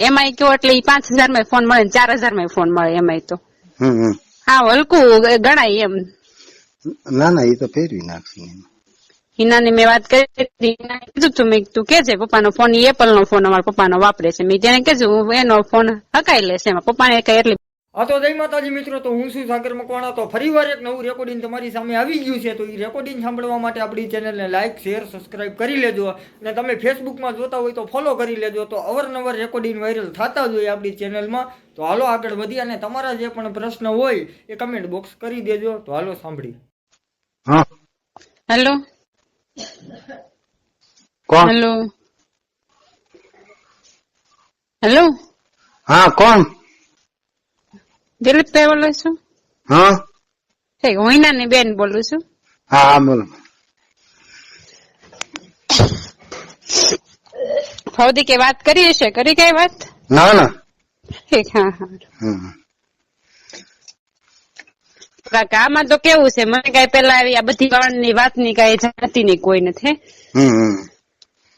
એમાંય કયો એટલે 5,000 માં ફોન મળે, 4,000 માં ફોન મળે એમાંય તો. હા, હલકું ગણાય એમ. ના ના, એ તો ફેરવી નાખશે. હિનાની મેં વાત કરી, કીધું તું મેં તું કે છે પપ્પાનો ફોન, એપલ નો ફોન અમારા પપ્પાનો વાપરે છે. મેં તેને કીધું એનો ફોન હકાઈ લેશે, એમાં પપ્પાને કઈ એટલી. હા તો જય માતાજી મિત્રો, તો હું છું સાગર મકવાણા. તો ફરીવાર એક નવું રેકોર્ડિંગ તમારી સામે આવી ગયું છે. તો એ રેકોર્ડિંગ સાંભળવા માટે આપણી ચેનલને લાઈક, શેર, સબસ્ક્રાઇબ કરી લેજો. અને તમે ફેસબુકમાં જોતા હોય તો ફોલો કરી લેજો. તો અવારનવાર રેકોર્ડિંગ વાયરલ થતા જ હોય આપણી ચેનલમાં. તો હાલો આગળ વધી, અને તમારા જે પણ પ્રશ્ન હોય એ કમેન્ટ બોક્સ કરી દેજો. તો હાલો સાંભળી. હા, હેલો કોણ? હેલો હેલો, હા કોણ? દિલીપભાઈ બોલું છું. હા, હું હિનાની બેન બોલું છું. હા હા, બોલો. ફૌદી કે વાત કરી હશે, કરી કઈ વાત? ના ના. ઠીક, હા હા. કાકા આમાં તો કેવું છે, મને કઈ પેલા આવી આ બધી વાળની વાતની કઈ જાણતી નહીં કોઈ નથી.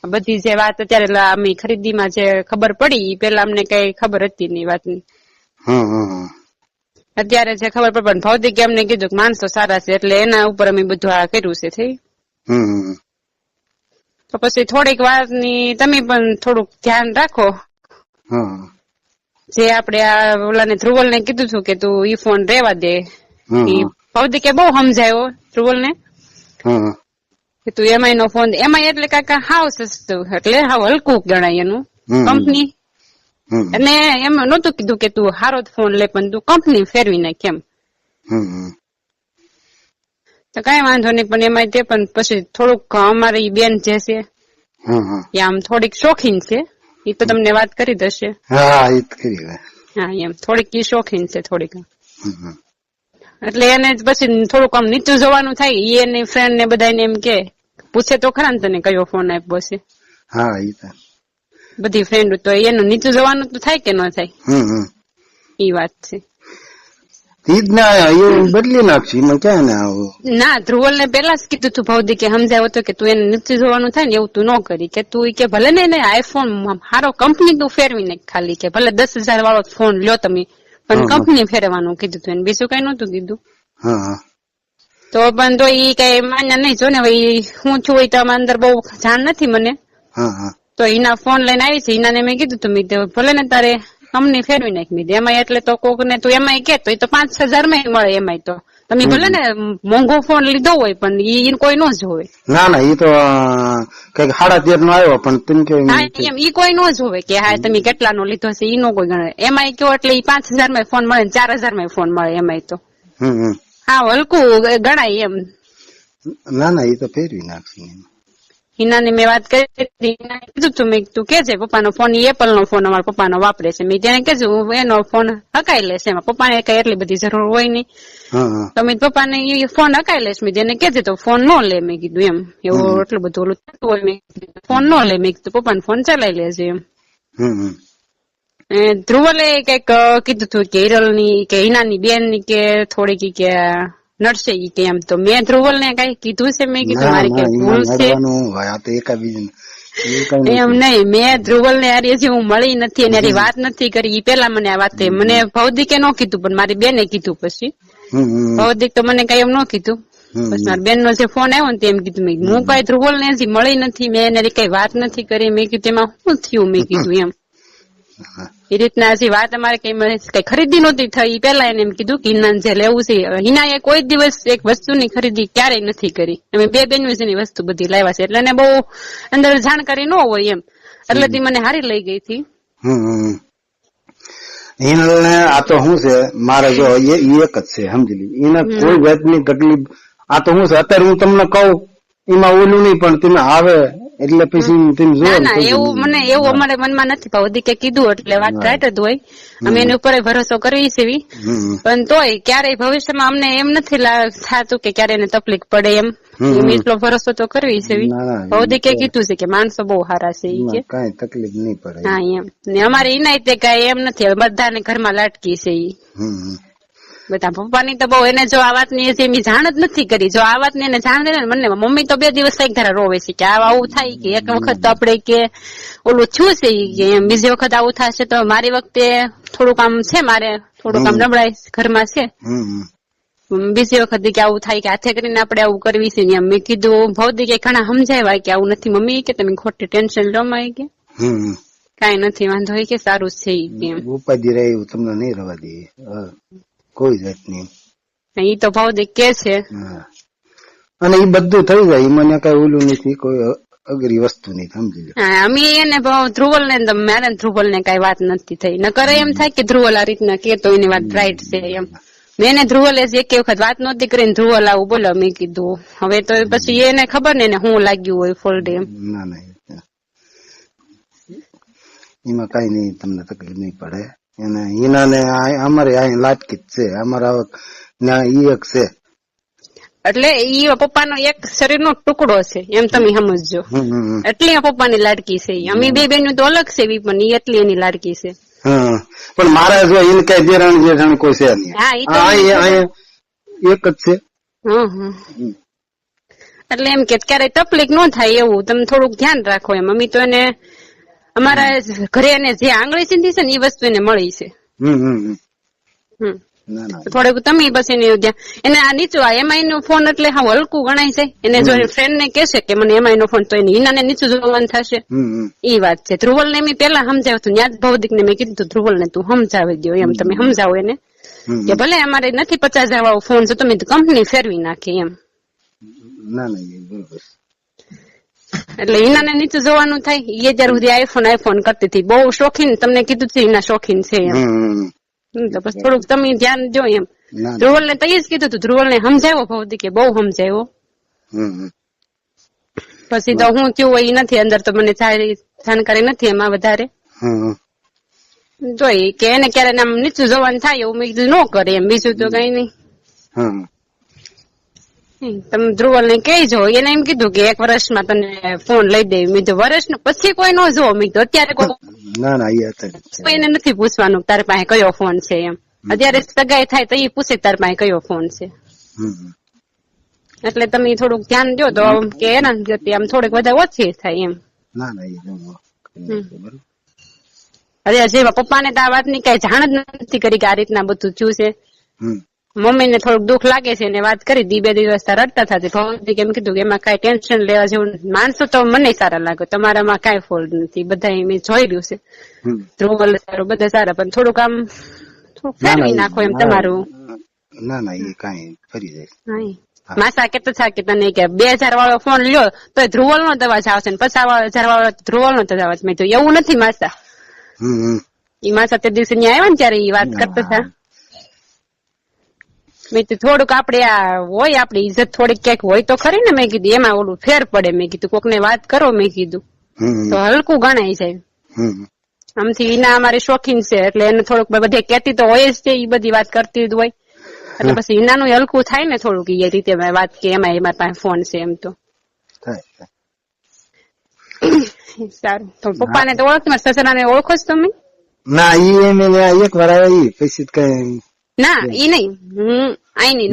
બધી જે વાત અત્યારે અમે ખરીદીમાં જે ખબર પડી, પેલા અમને કઈ ખબર હતી નહીં વાતની. અત્યારે જે ખબર પડે, પણ ભૌતિક અમને કીધું કે માણસો સારા છે, એટલે એના ઉપર અમે બધું આ કર્યું છે. થઈ તો પછી થોડીક વાતની તમે પણ થોડુંક ધ્યાન રાખો. જે આપડે આ ઓલાને ધ્રુવલ ને કીધું છું કે તું ઈ ફોન રેવા દે. ભૌતિક બહુ સમજાયો ધ્રુવલ ને કે તું એમઆઈ નો ફોન, એમઆઈ એટલે કાકા હાવ સસ્તું, એટલે હાવ હલકું ગણાય એનું કંપની. અને એમ નતું કીધું કે તું હારો જ ફોન લે, પણ તું કંપની ફેરવી નાખ એમ. તો કઈ વાંધો નહીં, પણ એમાં તે પણ પછી થોડુંક અમારી બેન જે છે એ આમ થોડીક શોખીન છે, એ તો તમને વાત કરી દશે. હા, એમ થોડીક ઈ શોખીન છે થોડીક, એટલે એને પછી થોડુંક આમ નીચું જોવાનું થાય. એની ફ્રેન્ડ ને બધાને એમ કે પૂછે તો ખરા ને તને કયો ફોન આપ્યો છે. હા, બધી ફ્રેન્ડ તો એનું નીચું જવાનું તો થાય કે ન થાય, ઈ વાત છે. બદલી નાખશું એમાં ક્યાં ને આવું. ના, ધ્રુવલ ને પેલા જ કીધું તું ભૌદી કે સમજાવ્યો હતો કે તું એને નીચું જોવાનું થાય ને એવું તું ન કરી, કે તું કે ભલે ને આઈફોન હારો કંપની તું ફેરવી ને ખાલી, કે ભલે 10,000 વાળો ફોન લ્યો તમે, પણ કંપની ફેરવાનું કીધું તું એને, બીજું કઈ નતું કીધું. તો પણ તો ઈ કઈ માન્ય નહીં. જો ને હું છું તો અંદર બહુ જાણ નથી મને. તો એના ફોન લઈને આવી છે. એના મેં કીધું તું મીધે ભલે ને તારે કંપની ફેરવી નાખ મીધે. એમાં એટલે તો કોક ને તું એમાં કે તો એ તો 5,000 માં મળે. એમાં તો તમે ભલે ને મોંઘો ફોન લીધો હોય, પણ ઈ કોઈ ન જોવે. ના ના, ઈ તો કઈક 13.5 નો આવ્યો, પણ તમે કે એમ ઈ કોઈ ન જોવે કે હા તમે કેટલા નો લીધો છે, ઈ નો કોઈ ગણે. એમાં કયો એટલે 5,000 માં ફોન મળે, 4,000 માં ફોન મળે. એમાં તો હા હલકું ગણાય એમ. ના ના, ઈ તો ફેરવી નાખશે. હિનાની મેં વાત કરી, કીધું તું મેં તું કે છે પપ્પાનો ફોન, એપલ નો ફોન અમારા પપ્પાનો વાપરે છે. મેં તેને કીધું એનો ફોન હકાઈ લેશે, એમાં પપ્પાને કઈ એટલી બધી જરૂર હોય નહીં. તમે પપ્પાને એ ફોન હકાઈ લેશ. મેં જેને કેજે તો ફોન નો લે. મેં કીધું એમ એવું એટલું બધું ઓલું થતું હોય. મેં ફોન નો લે. મેં કીધું પપ્પાને ફોન ચલાવી લેજે એમ. ધ્રુવલે કઈક કીધું તું કે હિરલ ની કે હિનાની બેન ની કે થોડીક કે નડશે ઈ કે એમ. તો મેં ધ્રુવલ ને કઈ કીધું છે? મેં કીધું મારી કઈ ભૂલ છે એમ નહીં. મેં ધ્રુવલ ને યાર હજી હું મળી નથી અને યાર વાત નથી કરી. ઈ પેલા મને આ વાત થઈ. મને ભૌતિકે ન કીધું, પણ મારી બેને કીધું. પછી ભૌતિક તો મને કઈ એમ ન કીધું. પછી મારી બેન નો જે ફોન આવ્યો ને તેમ કીધું. મેં હું કઈ ધ્રુવલ ને હજી મળી નથી, મેં એને કઈ વાત નથી કરી. મેં કીધું એમાં શું થયું? મેં કીધું એમ એ રીતના હજી વાત અમારે કઈ ખરીદી નહોતી થઈ. પેલા એને એમ કીધું કે હિના જે લેવું છે. હિના એ કોઈ દિવસ એક વસ્તુની ખરીદી ક્યારેય નથી કરી. અમે બે બેનું જેની વસ્તુ બધી લાવ્યા છે, એટલે એને બહુ અંદર જાણકારી ન હોય એમ. એટલે તી મને હારી લઈ ગઈ હતી. હિનલ ને આ તો શું છે, મારે જો એક જ છે, સમજી લી. એને કોઈ જાતની તકલીફ. આ તો શું છે, અત્યારે હું તમને કહું એમાં ઓલું નહીં, પણ તમે આવે એટલે પછી તમે જો. ના એવું મને એવું અમારે મનમાં નથી. ભૌતિક કે કીધું એટલે વાત રાઈટ જ હોય. અમે એની ઉપર ભરોસો કરવી છે, પણ તોય ક્યારેય ભવિષ્યમાં અમને એમ નથી થતું કે ક્યારે એને તકલીફ પડે એમ. એટલો ભરોસો તો કરવી છે. ભૌતિક કે કીધું છે કે માણસો બહુ સારા છે, ઈ કે કઈ તકલીફ નહીં પડે. હા એમ. ને અમારે ઇનાય તે કઈ એમ નથી. બધાને ઘરમાં લાટકી છે ઈ. બધા પપ્પાની તો બહુ એને જો આ વાતની એમ જાણ જ નથી કરી. જો આ વાતની એને જાણ કરી ને મને મમ્મી તો 2 દિવસ કઈક ધારા રોવે છે કે આવું થાય કે એક વખત તો આપડે કે ઓલું થયું છે કે એમ બીજી વખત આવું થશે તો મારી વખતે થોડુંક આમ છે, મારે થોડુંક આમ નબળાઈ ઘરમાં છે. બીજી વખત કે આવું થાય કે હાથે કરીને આપડે આવું કરવી છે ને એમ. મેં કીધું ભૌતિક કે ઘણા સમજાવ્યા કે આવું નથી મમ્મી કે તમે ખોટી ટેન્શન લો માં કે કઈ નથી વાંધો હોય કે સારું છે એમ. ઉપાધિ રહે એવું તમને નહીં રવા દે કોઈ જાત નહીં. ઈ તો ભૌતિક કે છે અને ઈ બધું થઈ જાય મને કઈ ઓલું નથી, કોઈ અઘરી વસ્તુ નહીં સમજી લો. અમે એને ધ્રુવલ ને મારે ધ્રુવલ ને કઈ વાત નથી થઈ. ન કરે એમ થાય કે ધ્રુવલ આ રીતના કેતો એની વાત રાઈટ છે એમ. મેં એને ધ્રુવલે એક વખત વાત નહોતી કરીને ધ્રુવલ આવું બોલો. મેં કીધું હવે તો પછી એને ખબર ને હું લાગ્યું હોય ફોલ્ટ એમ. ના ના એમાં કઈ નહીં, તમને તકલીફ નહીં પડે. એને હિના ને અમારે અહીં લાટકી જ છે, અમારા ઈ એક છે એટલે ઈ પપ્પાનો એક શરીરનો ટુકડો છે એમ તમે સમજજો. એટલી પપ્પાની લાડકી છે. અમે 2 બહેનો તો અલગ છે પણ ઈ એટલી એની લાડકી છે. પણ મારા જો એને કઈ દેરાણ જેઠાણ કોઈ છે નહીં. હા ઈ તો એક જ છે. એટલે એમ કે ક્યારેય તકલીફ ન થાય એવું તમે થોડુંક ધ્યાન રાખો એમ. અમે તો એને અમારા ઘરે એને જે આંગળી સીધી છે ને એ વસ્તુ એને મળી છે. થોડુંક તમે બસ એને આ નીચું એમાં એનો ફોન એટલે હા હલકું ગણાય છે. એને જો ફ્રેન્ડ ને કહેશે કે મને એમાં એનો ફોન તો એને હિનાને નીચું જોવાનું થશે. એ વાત છે. ધ્રુવલ ને મેં પેલા સમજાવ્યું હતું, ન્યાજ ભૌતિક ને મેં કીધું ધ્રુવલ ને તું સમજાવી દો એમ, તમે સમજાવો એને કે ભલે અમારે નથી 50,000 વાળો ફોન છે તમે કંપની ફેરવી નાખી એમ. ના ના બરોબર. એટલે હિનાને નીચું જોવાનું થાય. એ અત્યાર સુધી આઈફોન કરતી હતી, બહુ શોખીન. તમને કીધું છે હિના શોખીન છે એમ. તો બસ થોડુંક તમે ધ્યાન દો એમ. ધ્રુવલ ને તો એ જ કીધું હતું, ધ્રુવલ ને સમજાવ્યો ભૌતિક કે બહુ સમજાવ્યો. પછી તો હું થયું હોય એ નથી અંદર તો મને જાણકારી નથી એમાં વધારે. જોઈ કે એને ક્યારે આમ નીચું જોવાનું થાય એવું મેં કીધું ન કરે એમ, બીજું તો કઈ નહીં. તમે ધ્રુવલ ને કહેજો. એને એમ કીધું કે 1 વર્ષમાં તને ફોન લઈ દે. મેં તો વર્ષ પછી કોઈ ન જોવો. મેં તો અત્યારે કોઈ એને નથી પૂછવાનું તારી પાસે કયો ફોન છે એમ. અત્યારે સગાઈ થાય તો એ પૂછે તારી પાસે કયો ફોન છે. એટલે તમે થોડુંક ધ્યાન દો તો કે એના આમ થોડીક વધારે ઓછી થાય એમ. અરે જેવા પપ્પાને તો આ વાતની કઈ જાણ જ નથી કરી કે આ રીતના બધું થયું છે. મમ્મી ને થોડુંક દુઃખ લાગે છે એને વાત કરી. 2 દિવસ રડતા થતી. ભૌતિક એમ કીધું કે એમાં કઈ ટેન્શન લેવા જેવું માણસો તો મને સારા લાગે, તમારામાં કઈ ફોલ્ટ નથી. બધા મેં જોઈ રહ્યું છે. ધ્રુવલ સારું, બધા સારા, પણ થોડુંક આમ ફેરવી નાખો એમ તમારું. ના ના એ કઈ ફરી જાય. માસા કેતા હતા કે તને કે 2000 વાળો ફોન લ્યો તો ધ્રુવલ નો દવા આવશે, 50,000 વાળો ધ્રુવલ નો દવા આવશે. મેં તો એવું નથી માસા. ઈ માસા તે દિવસે આવ્યા ને ત્યારે એ વાત કરતા હતા. મેં તો થોડુંક આપડે આ હોય આપડી ઇજ્જત થોડીક ક્યાંક હોય તો ખરી ને. મેં કીધું એમાં ઓલું ફેર પડે. મેં કીધું કોક ને વાત કરો મેં કીધું તો હલકું ગણાય જાય. આમથી ઈના અમારી શોખીન છે એટલે એને થોડુંક બધે કેતી તો હોય જ તે, ઈ બધી વાત કરતી જ હોય. એટલે પછી ઈનાનું હલકું થાય ને થોડુંક એ રીતે વાત કે એમાં એમાં પાસે ફોન છે એમ. તો સારું. તો પપ્પાને તો ઓળખ, મારા સસરાને ઓળખો છો તમે? ના ઈ એમ એક વાર આવે પછી કઈ ના ઈ નહીં. હું આઈ ની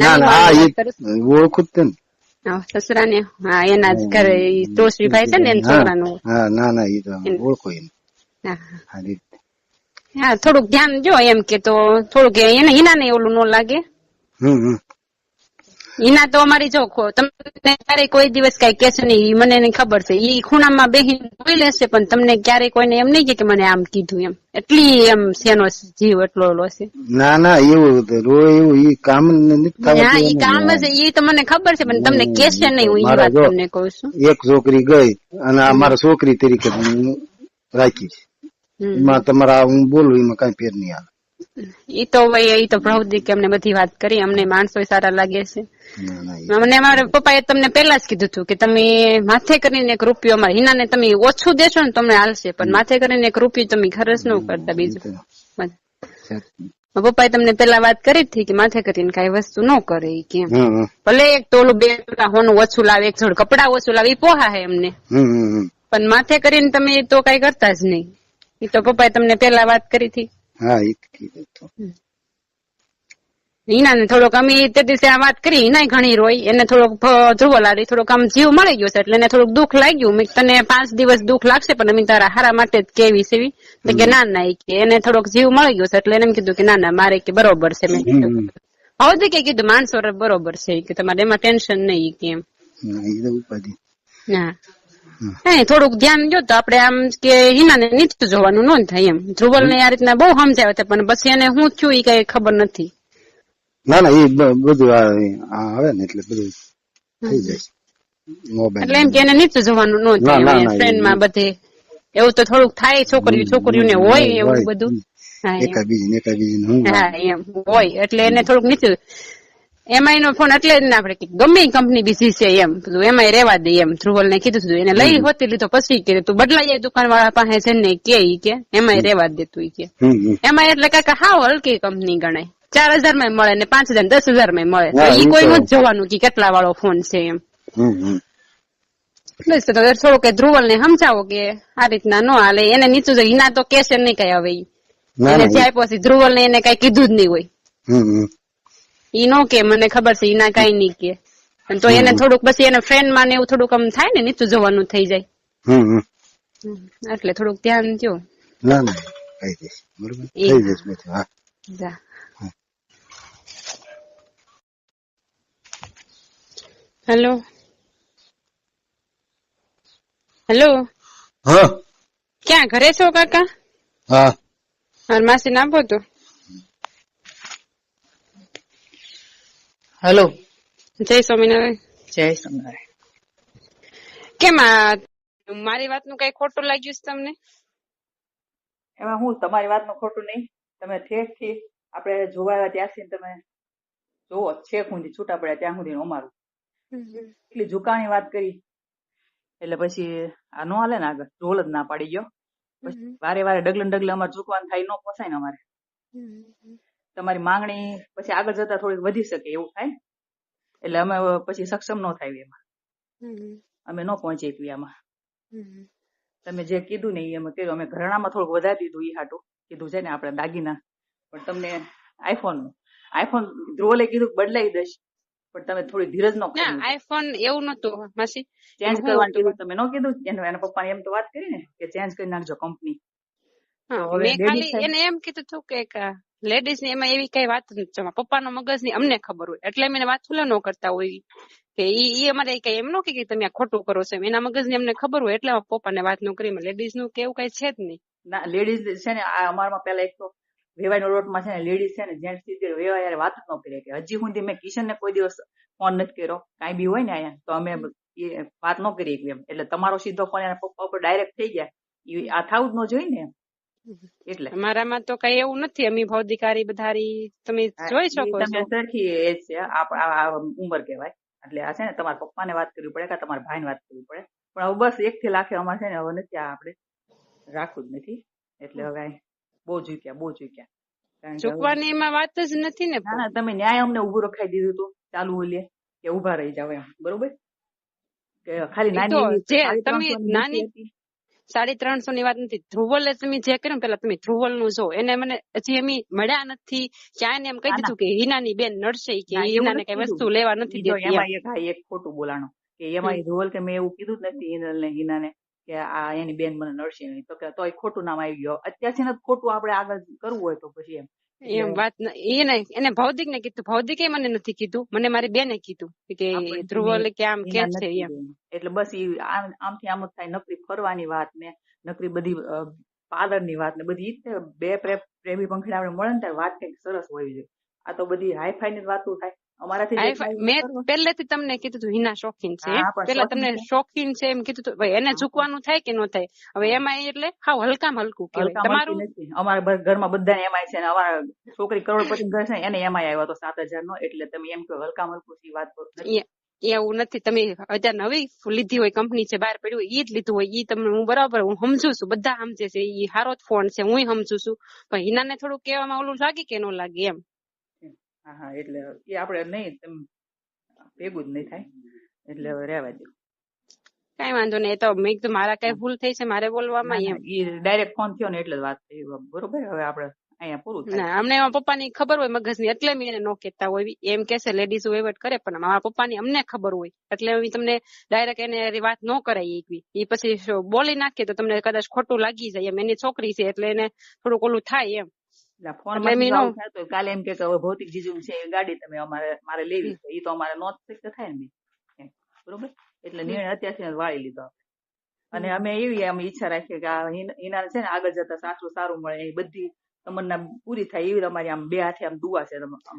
ઓળખું જ ને સસરાને. હા એના જ ઘરે તોશ્રીભાઈ છે ને એના છોકરાનું. ના ના ઈ તો ઓળખો એને. હા થોડુંક ધ્યાન જો એમ કે તો થોડુંક એને હિના ને ઓલું ન લાગે. હિના તો અમારી જો તમને ક્યારેય કોઈ દિવસ કઈ કેશે નહીં, મને એની ખબર છે. ઈ ખૂણામાં બેહીને જોઈ લેશે પણ તમને ક્યારેય કોઈને એમ નહીં કે મને આમ કીધું એમ. એટલી એમ શેનો જીવ એટલો ઓલો છે. ના ના એવું એવું ઈ કામ ઈ કામ જ ઈ તો મને ખબર છે પણ તમને કેશે નહીં. હું ઈ વાત તમને કહું છું. એક છોકરી ગઈ અને અમારા છોકરી તરીકે રાખી છે. એમાં તમારા હું બોલું એમાં કઈ ફેર નહીં આવે. ઈ તો ભૌતિક અમને બધી વાત કરી. અમને માણસો સારા લાગે છે. મને મારા પપ્પાએ તમને પેલા જ કીધું હતું કે તમે માથે કરીને 1 રૂપિયો અમારે હિનાને તમે ઓછું દેશો ને તમને હાલશે, પણ માથે કરીને 1 રૂપિયો તમે ખર્ચ ન કરતા. બીજું પપ્પાએ તમને પેલા વાત કરી હતી કે માથે કરીને કઈ વસ્તુ ન કરે કેમ. ભલે એક તોલું 2 ટકા હોનું ઓછું લાવે, 1 જોડ કપડા ઓછું લાવે, એ પોહા હે એમને, પણ માથે કરીને તમે તો કઈ કરતા જ નહીં. એ તો પપ્પાએ તમને પેલા વાત કરી હતી. હિનાને થોડોક અમે તે દિવસે આ વાત કરી, હિના ઘણી રોઈ, એને થોડોક ધ્રુવલાડી થોડોક આમ જીવ મળી ગયો છે એટલે એને થોડુંક દુઃખ લાગ્યું. મેં તને 5 દિવસ દુઃખ લાગશે પણ અમે તારા હારા માટે જ કેવી સેવી, તો કે ના ના કે એને થોડોક જીવ મળી ગયો છે એટલે એને એમ કીધું કે ના ના મારે કે બરોબર છે. મેં કીધું હવે કે કીધું માણસો બરોબર છે કે તમારે એમાં ટેન્શન નહીં કે એમ. હા થોડુંક ધ્યાન દો તો આપડે આમ કે હિનાને નીચું જોવાનું ન થાય એમ. ધ્રુવલ ને આ રીતના બહુ સમજાવે છે પણ પછી એને શું થયું એ કઈ ખબર નથી. ના ના એ બધું આવે ને એટલે બધું થઈ જાય એટલે એમ કે એને નીચું જોવાનું ન થાય ફ્રેન્ડ માં બધે એવું તો થોડુંક થાય. છોકરીઓને હોય એવું બધું હા એમ હોય એટલે એને થોડુંક નીચું. એમાં એનો ફોન એટલે જ ના પડે કે ગમે કંપની બીજી છે એમ એમાં રેવા દે એમ. ધ્રુવલ ને કીધું હતું એને લઈ હોતી લીધો પછી કે તું બદલાઈ જાય દુકાન વાળા પાસે છે ને કે એમાં રેવા દે તું કે એમાં એટલે કાકા હાવ હલકી કંપની ગણાય. 4,000 માં મળે ને 5,000 10,000 માં મળે તો ઈ કોઈ નથી જોવાનું કે કેટલા વાળો ફોન છે એમ. થોડું કે ધ્રુવલ ને સમજાવો કે આ રીતના ન હાલે. એને નીચું જાય હિના તો કેશે નહીં કઈ હવે એને જાય પછી ધ્રુવલ ને એને કઈ કીધું જ નહીં હોય. ઈ નો કે મને ખબર છે ઈના કઈ નહીં કે તો એને થોડુંક પછી એને ફ્રેન્ડ માં ને એવું થોડુંક આમ થાય ને નીચું જોવાનું થઈ જાય એટલે થોડુંક ધ્યાન દો. ના ના કહી દઈશ બરોબર થઈ જશે બધું. હા જા હેલો હેલો હા ક્યાં ઘરે છો કાકા? હા મારી માસી ના આપો તો. હેલો જય સ્વામિનારાયણ. જય સ્વામિનારાયણ. કેમ મારી વાત નું કઈ ખોટું લાગ્યું છે તમને? એમાં હું તમારી વાતનું ખોટું નહીં. તમે ઠેક થી આપણે જોવા આવ્યા ત્યાંથી તમે જોવો છેક સુધી છૂટા પડ્યા ત્યાં સુધી અમારું એટલી ઝુકાણી વાત કરી એટલે પછી આ નો હાલે ને આગળ ઢોલ જ ના પાડી ગયો. પછી વારે વારે ડગલે અમારે ઝૂકવાનું થાય ન પોસાય ને અમારે. તમારી માંગણી પછી આગળ જતા થોડીક વધી શકે એવું થાય એટલે અમે પછી સક્ષમ ન થાય એમાં અમે ન પહોંચી આમાં. તમે જે કીધું ને એ અમે કીધું અમે ઘરેણામાં થોડુંક વધારી દીધું ઈ હાટું કીધું છે ને આપણે દાગીના પણ તમને આઈફોન ધ્રુવલે કીધું બદલાઈ દઈશ પણ તમે થોડી ધીરજ નો કરી. આઈફોન એવું નતું માસી ચેન્જ કરવાનું કીધું તમે ન કીધું એના પપ્પાને એમ તો વાત કરી ને કે ચેન્જ કરી નાખજો કંપની. મેં ખાલી એને એમ કીધું હતું કે લેડીઝ ને એમાં એવી કઈ વાત નથી. પપ્પાનો મગજ ની અમને ખબર હોય એટલે અમે વાત ફૂલા ન કરતા હોય કે ઈ અમારે કઈ એમ નો કે તમે આ ખોટું કરો છો. એના મગજ ની અમને ખબર હોય એટલે પપ્પાને વાત ન કરી. લેડીઝ નું કેવું કઈ છે જ નહીં. ના લેડીઝ છે ને અમારામાં પેલા એક તો વેવાઈ નો રોટમાં છે ને લેડીઝ છે ને જેન્ટ્સ થી વેવાય યાર વાત જ ન કરી કે હજી સુધી મેં કિશન ને કોઈ દિવસ ફોન નથી કર્યો કાંઈ બી હોય ને અહીંયા તો અમે વાત ન કરી એમ. એટલે તમારો સીધો ફોન એના પપ્પા ઉપર ડાયરેક્ટ થઈ જાય આ થવું જ ન જોઈએ ને એમ. એટલે અમારામાં તો કઈ એવું નથી. અમે ભૌતિકારી બધારી તમે જોઈ શકો છો સરખી એજ છે આ ઉંમર કહેવાય. એટલે આ છે ને તમારા પપ્પાને વાત કરવી પડે કે તમારા ભાઈને વાત કરવી પડે પણ હવે બસ 1 થી લાખે અમારે છે ને હવે નથી આ આપણે રાખવું જ નથી. એટલે હવે બહુ ચૂક્યા ચૂકવાની એમાં વાત જ નથી ને. ના તમે ન્યાય અમને ઉભું રખાઈ દીધું હતું ચાલુ ઓલે કે ઉભા રહી જાવ એમ બરોબર કે ખાલી નાની 350 ની વાત નથી. ધ્રુવલે તમે જે કર્યું પેલા તમે ધ્રુવલ નું જો એને મને હજી અમે મળ્યા નથી ક્યાં ને એમ કહી દીધું કે હિનાની બેન નડશે કે હિનાને કઈ વસ્તુ લેવા નથી દેતી. એમાં એક ખોટું બોલાણો કે એમાં ધ્રુવલ કે મેં એવું કીધું જ નથી હિનાને કે આ એની બેન મને નડશે નહીં તો કે તોય ખોટું નામ આવી ગયો. અત્યારથી ને ખોટું આપણે આગળ કરવું હોય તો પછી એમ વાત એને ભૌતિક ને કીધું. ભૌતિકે મને નથી કીધું મને મારી બેને કીધું કે ધ્રુવલે કે આમ કે છે એમ. એટલે બસ આમથી આમ જ થાય નકરી ફરવાની વાત ને નકરી બધી પાદર ની વાત ને બધી બે પ્રેમી પંખીડા આપણે મળે ને ત્યારે વાત કઈક સરસ હોવી જોઈએ. આ તો બધી હાઈફાઈ ની વાતો થાય અમારાથી. મેં પહેલેથી તમને કીધું હતું હિના શોખીન છે. પેલા તમને શોખીન છે એમ કીધું હતું એને ઝૂકવાનું થાય કે ન થાય. હવે એમાં એટલે હાવ હલકામાં હલકું કહેવાય. તમારું અમારા ઘરમાં બધાને એમાં છે ને અમારા છોકરી કરોડપતિ ઘર છે એને એમાં આવ્યો હતો 7,000 નો એટલે તમે એમ કહો હલકામ હલકું ની વાત એવું નથી. તમે હજાર નવી લીધી હોય કંપની છે બહાર પડ્યું હોય ઈ જ લીધું હોય ઈ તમને હું બરાબર હું સમજુ છું. બધા સમજે છે ઈ સારો જ ફોન છે હું સમજુ છું પણ હિનાને થોડું કહેવામાં ઓલું લાગે કે ન લાગે એમ. હા એટલે એ આપડે નહીં ભેગું જ નહીં થાય એટલે હવે રહેવા દો. કઈ વાંધો નહીં. તો મેં તો મારા કઈ ભૂલ થઈ છે મારે બોલવામાં એમ. ડાયરેક્ટ ફોન થયો ને એટલે જ વાત થઈ બરોબર. હવે આપડે અહીંયા પૂરું થાય. ના અમને એમાં પપ્પાની ખબર હોય મગજની એટલે અમે એને નો કહેતા હોય એમ કેસે લેડીઝ વહીવટ કરે પણ મારા પપ્પાની અમને ખબર હોય એટલે અમે તમને ડાયરેક્ટ એને વાત ન કરાય એકવી એ પછી બોલી નાખીએ તો તમને કદાચ ખોટું લાગી જાય એમ એની છોકરી છે એટલે એને થોડુંક ઓલું થાય એમ ફોન એટલે એમ નો કાલે એમ કે હવે ભૌતિક જીજુ છે એ ગાડી તમે મારે લેવી છે એ તો અમારે નો થાય ને એમ. બરોબર એટલે નિર્ણય અત્યારથી વાળી લીધો અને અમે એવી ઈચ્છા રાખીએ કે એના છે ને આગળ જતા સાસુ સારું મળે એ બધી તમન્ના પૂરી થાય એવી અમારી આમ બે હાથે આમ દુઆ છે.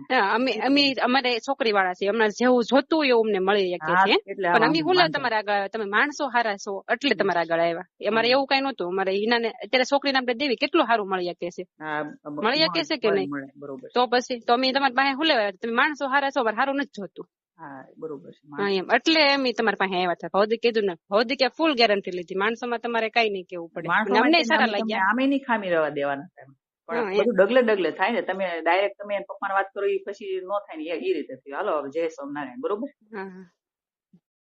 અમે અમારે છોકરી વાળા છે અમારે જેવું જોતું હોય એવું અમને મળી શકે છે પણ અમે બોલે તમારા આગળ તમે માણસો હારા છો એટલે તમારા આગળ આવ્યા અમારે એવું કઈ નતું અમારે ઈનાને અત્યારે છોકરીને આપણે દેવી કેટલું સારું મળી શકે છે મળી શકે છે કે નહીં બરોબર તો પછી તો અમે તમારી પાસે હું લેવા તમે માણસો હારા છો અમારે સારું નથી જોતું. હા બરોબર છે હા એમ એટલે એમ તમારી પાસે આવ્યા હતા ભૌતિક કીધું ને ભૌતિકે ફૂલ ગેરંટી લીધી માણસોમાં તમારે કઈ નહીં કેવું પડે અમને સારા લાગ્યા આમે ની ખામી રહેવા દેવાના પણ બધું ડગલે ડગલે થાય ને તમે ડાયરેક્ટ તમે પપ્પાને વાત કરો એ પછી નો થાય ને એ રીતે થયું. હાલો હવે જય સ્વામિનારાયણ. બરોબર.